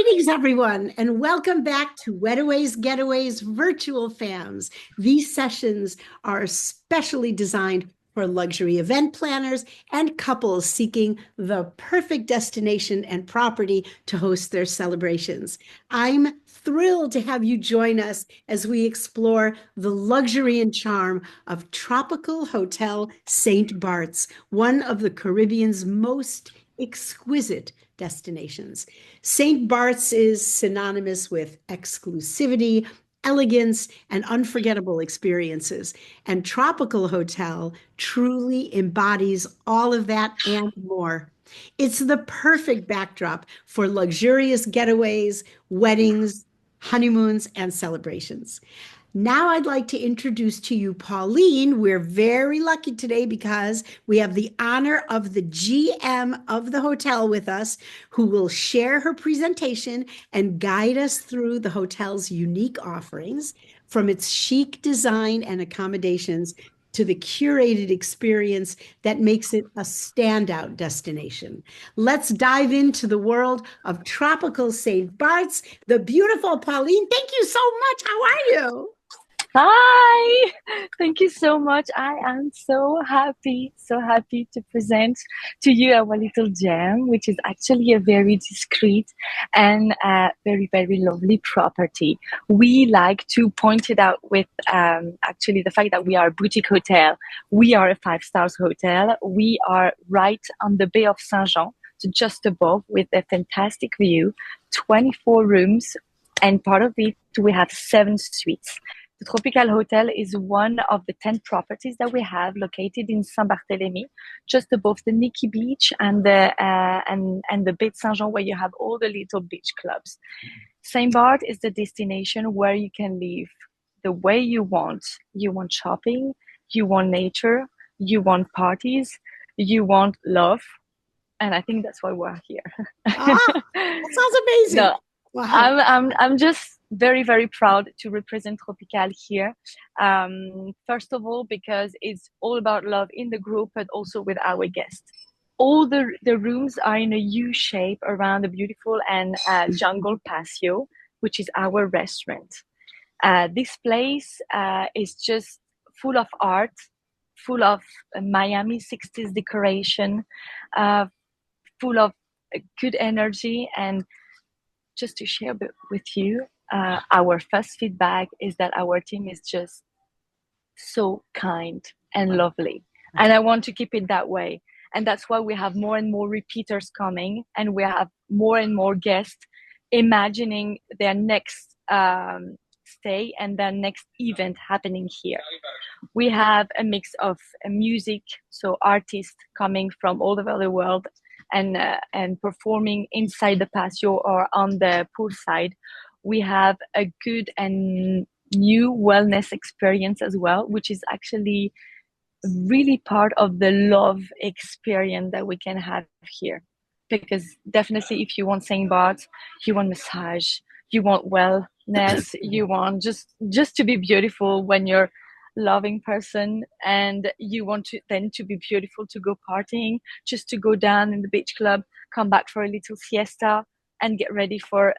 Greetings, everyone, and welcome back to Wedaways Getaways Virtual Fams. These sessions are specially designed for luxury event planners and couples seeking the perfect destination and property to host their celebrations. I'm thrilled to have you join us as we explore the luxury and charm of Tropical Hotel St. Barts, one of the Caribbean's most exquisite destinations. St. Bart's is synonymous with exclusivity, elegance, and unforgettable experiences. And Tropical Hotel truly embodies all of that and more. It's the perfect backdrop for luxurious getaways, weddings, honeymoons, and celebrations. Now I'd like to introduce to you Pauline. We're very lucky today because we have the honor of the GM of the hotel with us, who will share her presentation and guide us through the hotel's unique offerings, from its chic design and accommodations to the curated experience that makes it a standout destination. Let's dive into the world of Tropical St. Bart's. The beautiful Pauline, thank you so much. How are you? Hi, thank you so much. I am so happy to present to you our little gem, which is actually a very discreet and very, very lovely property. We like to point it out with actually the fact that we are a boutique hotel. We are a 5 stars hotel. We are right on the Bay of Saint-Jean, so just above, with a fantastic view, 24 rooms, and part of it, we have 7 suites. The Tropical Hotel is one of the 10 properties that we have located in Saint-Barthélemy, just above the Nikki Beach and the Baie de Saint-Jean, where you have all the little beach clubs. Saint Barth is the destination where you can live the way you want. You want shopping, you want nature, you want parties, you want love, and I think that's why we're here. That sounds amazing. No, wow. I'm just very, very proud to represent Tropical here. First of all, because it's all about love in the group, but also with our guests. All the rooms are in a U shape around the beautiful and jungle patio, which is our restaurant. This place is just full of art, full of Miami 60s decoration, full of good energy. And just to share with you, our first feedback is that our team is just so kind and lovely, and I want to keep it that way. And that's why we have more and more repeaters coming, and we have more and more guests imagining their next stay and their next event happening here. We have a mix of music, so artists coming from all over the world and performing inside the patio or on the poolside. We have a good and new wellness experience as well, which is actually really part of the love experience that we can have here. Because definitely, if you want St. Barth, you want massage, you want wellness, you want just to be beautiful when you're loving person, and you want to then to be beautiful to go partying, just to go down in the beach club, come back for a little siesta, and get ready for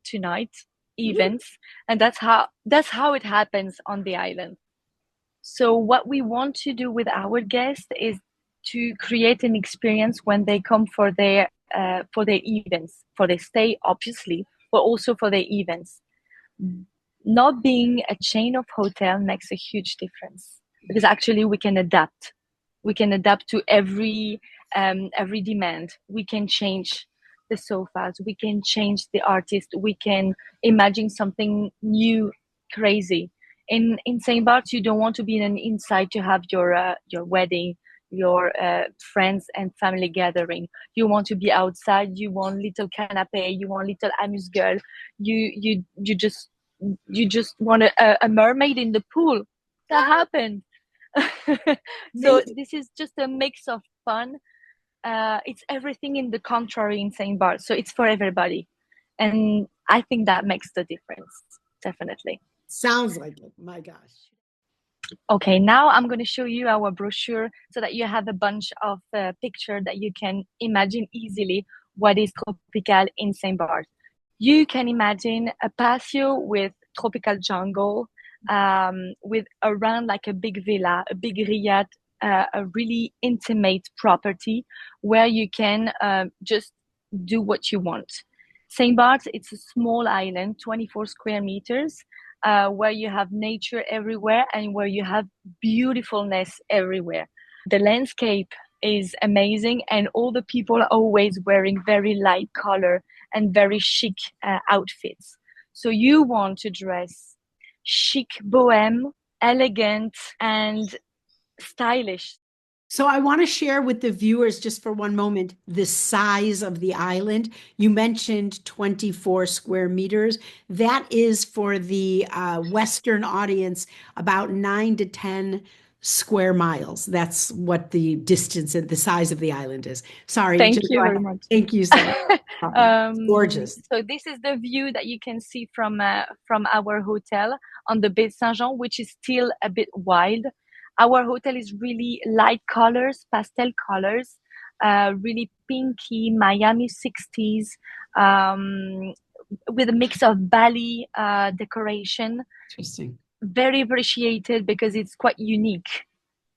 tonight events. And that's how it happens on the island. So what we want to do with our guests is to create an experience when they come for their events, for their stay, obviously, but also for their events. Not being a chain of hotel makes a huge difference, because actually we can adapt to every demand. We can change the sofas, we can change the artist, we can imagine something new, crazy. In St. Barth, you don't want to be inside to have your wedding, your friends and family gathering. You want to be outside. You want little canapé. You want little amuse-gueule. You just want a mermaid in the pool. That happened. So this is just a mix of fun. It's everything in the contrary in St. Barth. So it's for everybody. And I think that makes the difference, definitely. Sounds like it. My gosh. Okay, now I'm going to show you our brochure so that you have a bunch of pictures that you can imagine easily what is Tropical in St. Barth. You can imagine a patio with tropical jungle, with around like a big villa, a big riad, a really intimate property where you can just do what you want. St. Barts, it's a small island, 24 square meters, where you have nature everywhere and where you have beautifulness everywhere. The landscape is amazing, and all the people are always wearing very light color and very chic outfits. So you want to dress chic, bohème, elegant, and stylish. So I want to share with the viewers just for one moment the size of the island. You mentioned 24 square meters. That is for the Western audience about 9 to 10 square miles. That's what the distance and the size of the island is. Sorry, Thank just you go very ahead. much. Thank you so much. Gorgeous. So this is the view that you can see from our hotel on the Baie Saint-Jean, which is still a bit wild. Our hotel is really light colors, pastel colors, really pinky, Miami 60s, with a mix of Bali decoration. Interesting. Very appreciated because it's quite unique.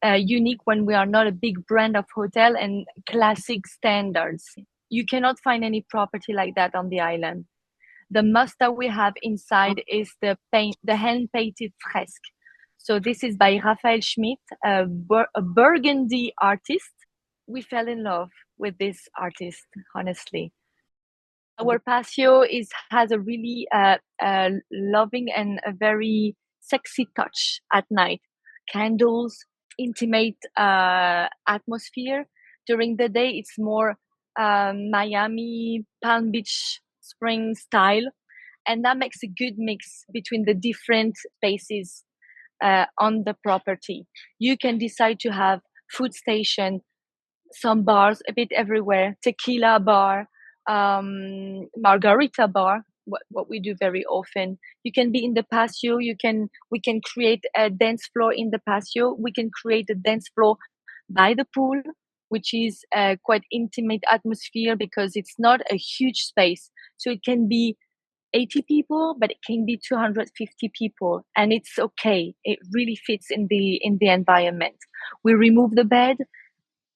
Unique when we are not a big brand of hotel and classic standards. You cannot find any property like that on the island. The must that we have inside is the hand-painted fresque. So this is by Raphael Schmidt, a Burgundy artist. We fell in love with this artist, honestly. Our patio has a really loving and a very sexy touch at night. Candles, intimate atmosphere. During the day, it's more Miami, Palm Beach, spring style. And that makes a good mix between the different spaces on the property. You can decide to have food station, some bars a bit everywhere, tequila bar, margarita bar, what we do very often. You can be in the patio. We can create a dance floor in the patio. We can create a dance floor by the pool, which is a quite intimate atmosphere because it's not a huge space. So it can be 80 people, but it can be 250 people, and it's okay. It really fits in the environment. We remove the bed.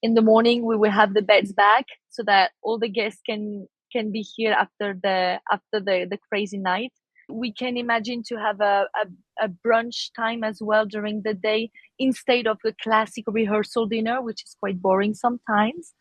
In the morning we will have the beds back so that all the guests can be here after the crazy night. We can imagine to have a brunch time as well during the day instead of the classic rehearsal dinner, which is quite boring sometimes.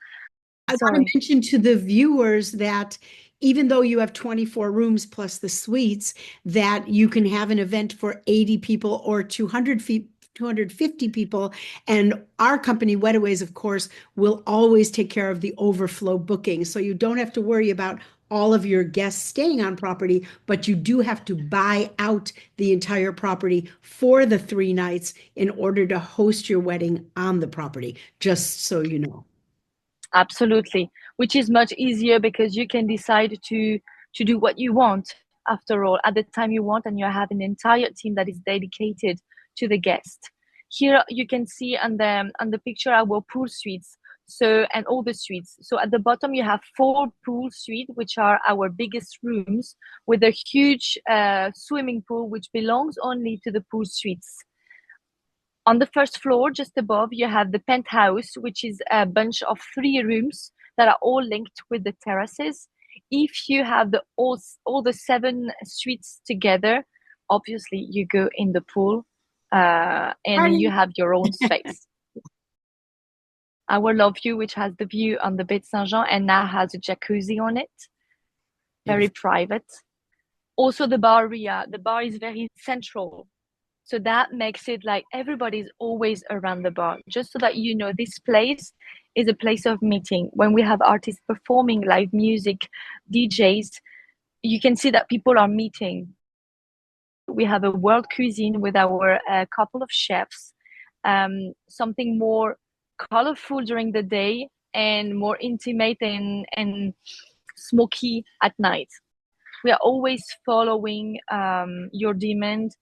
I want to mention to the viewers that even though you have 24 rooms plus the suites, that you can have an event for 80 people or 250 people. And our company, Wedaways, of course, will always take care of the overflow booking. So you don't have to worry about all of your guests staying on property, but you do have to buy out the entire property for the 3 nights in order to host your wedding on the property, just so you know. Absolutely, which is much easier because you can decide to do what you want after all at the time you want, and you have an entire team that is dedicated to the guest. Here you can see on the picture our pool suites. So, and all the suites. So at the bottom you have 4 pool suites, which are our biggest rooms, with a huge swimming pool, which belongs only to the pool suites. On the first floor, just above, you have the penthouse, which is a bunch of 3 rooms that are all linked with the terraces. If you have all the 7 suites together, obviously you go in the pool and you have your own space. Our love view, which has the view on the Baie Saint-Jean and now has a jacuzzi on it, very private. Also the bar area, the bar is very central. So that makes it like everybody's always around the bar. Just so that you know, this place is a place of meeting. When we have artists performing live music, DJs, you can see that people are meeting. We have a world cuisine with our couple of chefs, something more colorful during the day and more intimate and smoky at night. We are always following your demand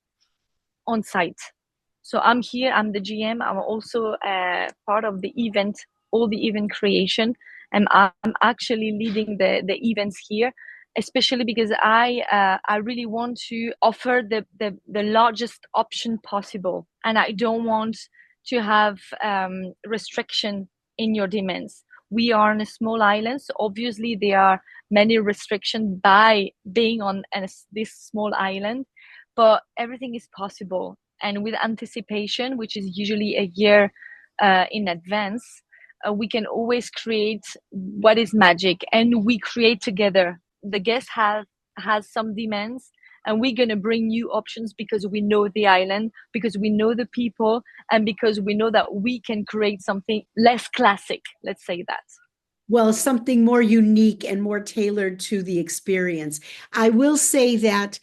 on site. So I'm here, I'm the GM. I'm also part of the event, all the event creation. And I'm actually leading the events here. especially because I really want to offer the largest option possible, and I don't want to have restriction in your demands. We are on a small island, so obviously there are many restrictions by being on this small island, but everything is possible. And with anticipation, which is usually a year in advance, we can always create what is magic, and we create together. The guest has some demands, and we're going to bring new options because we know the island, because we know the people, and because we know that we can create something less classic, let's say that. Well, something more unique and more tailored to the experience. I will say that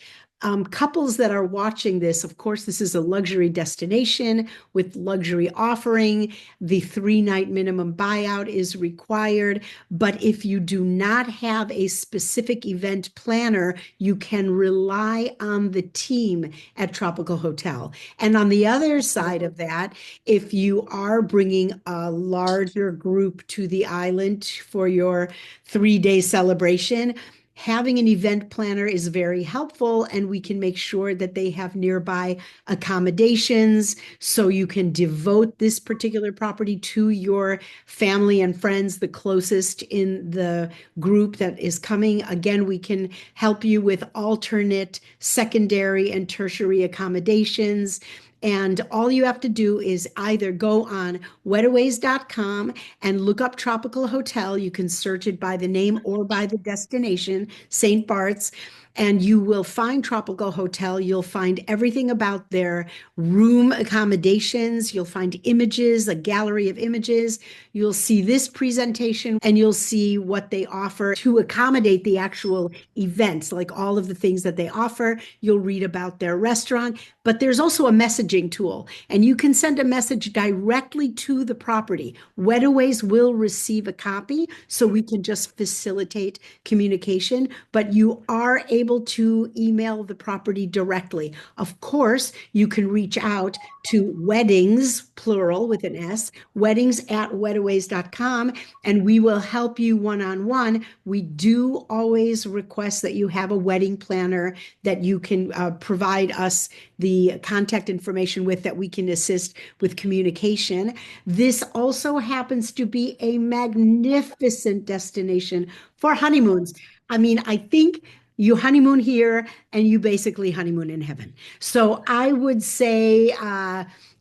couples that are watching this, of course, this is a luxury destination with luxury offering. The 3-night minimum buyout is required. But if you do not have a specific event planner, you can rely on the team at Tropical Hotel. And on the other side of that, if you are bringing a larger group to the island for your 3-day celebration, having an event planner is very helpful, and we can make sure that they have nearby accommodations so you can devote this particular property to your family and friends, the closest in the group that is coming. Again, we can help you with alternate secondary and tertiary accommodations. And all you have to do is either go on wedaways.com and look up Tropical Hotel. You can search it by the name or by the destination, St. Bart's, and you will find Tropical Hotel. You'll find everything about their room accommodations. You'll find images, a gallery of images. You'll see this presentation, and you'll see what they offer to accommodate the actual events, like all of the things that they offer. You'll read about their restaurant, but there's also a messaging tool, and you can send a message directly to the property. Wedaways will receive a copy, so we can just facilitate communication, but you are able to email the property directly. Of course, you can reach out to weddings, plural with an S, weddings@wedaways.com, and we will help you one-on-one. We do always request that you have a wedding planner that you can provide us the contact information with, that we can assist with communication. This also happens to be a magnificent destination for honeymoons. I mean, I think you honeymoon here and you basically honeymoon in heaven. So I would say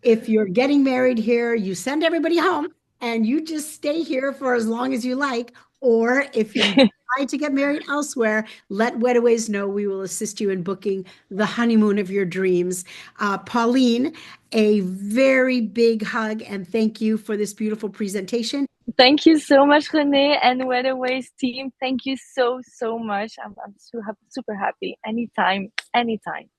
if you're getting married here, you send everybody home and you just stay here for as long as you like. Or if you decide to get married elsewhere, let Wedaways know. We will assist you in booking the honeymoon of your dreams. Pauline, a very big hug and thank you for this beautiful presentation. Thank you so much, Renee, and Wedaways team. Thank you so much. I'm super happy. Anytime, anytime.